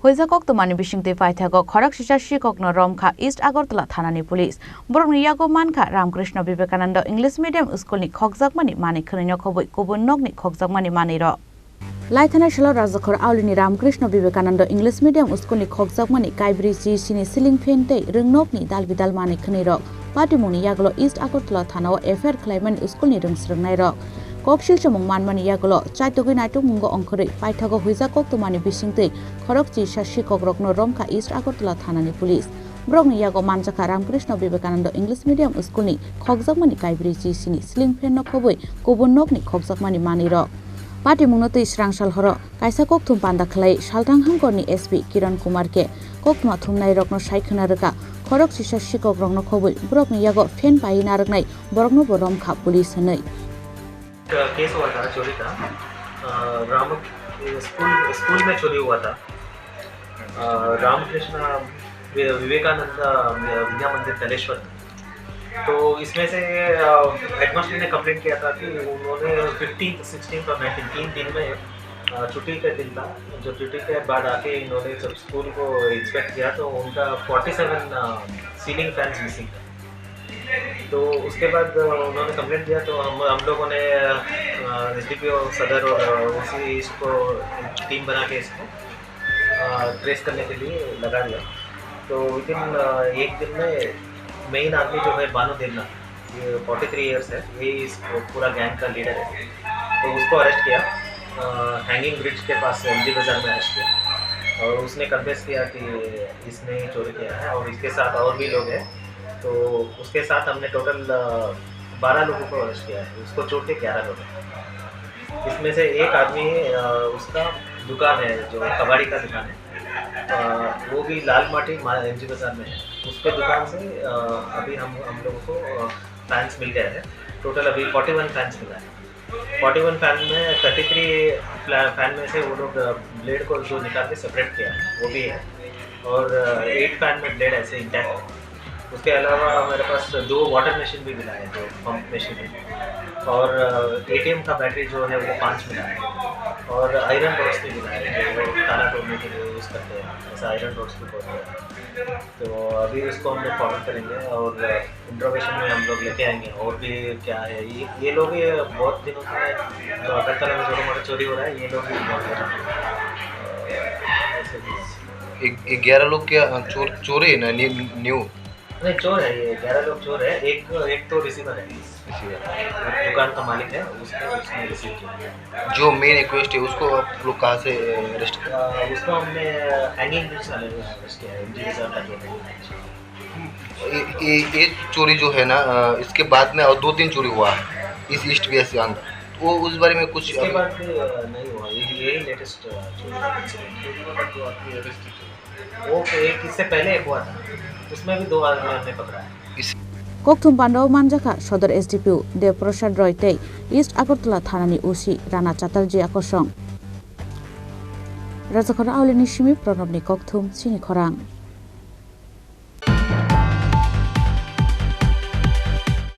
Hoizakok tomani bishingte paithagok khorak shishashi kokno Romkha East Agartala thanani police borokni yago mankha Ramkrishna Vivekananda English medium school ni khokjakmani mani khrinyo khoboi kubun nokni khokjakmani mani ro Laithana Shalo Rajakhor Aulini Ramkrishna Vivekananda English medium school ni khokjakmani kaibri ji sini ceiling fan tei ringnokni dalbidal mani khni ro Patimuni yaglo East Agartala thanao affair claimant school ni ringsringnai ro Kokshil chamung manmani yaglo chaitogui naitung mungo ongkhori paithago Hoizakok tomani bishingte khorokchi shashi kokrokno Romkha East Agartala thanani police Brokni yago manjaka Ramkrishna Vivekananda English medium school ni khokjakmani kaibri ji sini ceiling fan no khoboi kubun nokni khokjakmani mani ro Patimungno tei srangsal horo kaisa kokthum panda khlai saltang hangkorni SP Kiran Kumar ke kokthuma thumnai rokno saikhna reka khorok shashi kokrokno khoboi brokni yago fan pai naraknai borokno bo Romkha police hanai case हुआ था चोरी का school में चोरी हुआ था रामकृष्ण विवेकानंद विद्या मंदिर तलेश्वर। तो इसमें से हेडमास्टर ने कंप्लेंट किया था कि उन्होंने 15, 16 और 19 3 दिन में छुट्टी का दिन था। जो छुट्टी के बाद आके इन्होंने जब स्कूल को इंस्पेक्ट किया तो उनका 47 सीलिंग फैंस मिसिंग था। तो उसके बाद उन्होंने कंप्लेंट दिया तो हम लोगों ने SDPO सदर और उसी इसको टीम बना के इसको ट्रेस करने के लिए लगा दिया। तो विदिन एक दिन में मेन आदमी जो है बानो देवना, ये 43 ईयर्स है, ये इस पूरा गैंग का लीडर है। तो उसको अरेस्ट किया हैंगिंग ब्रिज के पास MG बाजार में अरेस्ट किया और उसने कन्फेस किया कि इसने चोरी किया है और इसके साथ और भी लोग हैं। तो उसके साथ हमने टोटल 12 लोगों को अरेस्ट किया है, उसको छोड़ के 11 लोग हैं। इसमें से एक आदमी उसका दुकान है जो कबाड़ी का दुकान है, वो भी लाल माटी MG बाजार में है। उसके दुकान से अभी हम लोगों को फैंस मिल गए हैं। टोटल अभी 41 फैंस मिला है। 41 फैन में 33 फैन में से वो लोग ब्लेड को जो निकाल के सेपरेट किया वो भी है और 8 फैन में ब्लेड ऐसे इंटैक्ट है। उसके अलावा मेरे पास 2 वाटर मशीन भी मिला है, जो पंप मशीन है और ATM का बैटरी जो है वो 5 मिला है और आयरन रोड्स भी मिला है जो ताला तोड़ने के लिए यूज़ करते हैं, ऐसा आयरन रोड्स भी बोलते हैं। तो अभी उसको हम लोग फॉरवर्ड करेंगे और इंट्रोगेशन में हम लोग लेके आएंगे और भी क्या है। ये लोग ये बहुत दिनों से तो अगरतला में छोटा मोटा चोरी हो रहा है, ये लोग भी बहुत 11 लोग क्या चोर है ना न्यू नहीं चोर है, ये 11 लोग चोर है। एक तो रिसीवर है, दुकान का मालिक है, उसने रिसीव किया। जो मेन रिक्वेस्ट है उसको आप लोग कहाँ से अरेस्ट किया? उसको हमने हैंगिंग ब्रिज वाले अरेस्ट किया है, MG बाजार का। ये चोरी जो है ना इसके बाद में और 2-3 चोरी हुआ इस ईस्ट वेस्ट के अंदर, वो उस बारे में कुछ इसके बाद नहीं हुआ, यही लेटेस्ट वो एक इससे पहले एक हुआ था, उसमें भी 2 आदमी हमने पकड़ा है। Kokthum Pandau Manjaka Sodor SDPO Dev Prasad Roy tei East Agartala thanani UC Rana Chatterjee akosong Rajakhor Aulini Shimi Pranabni Kokthum Sini Khorang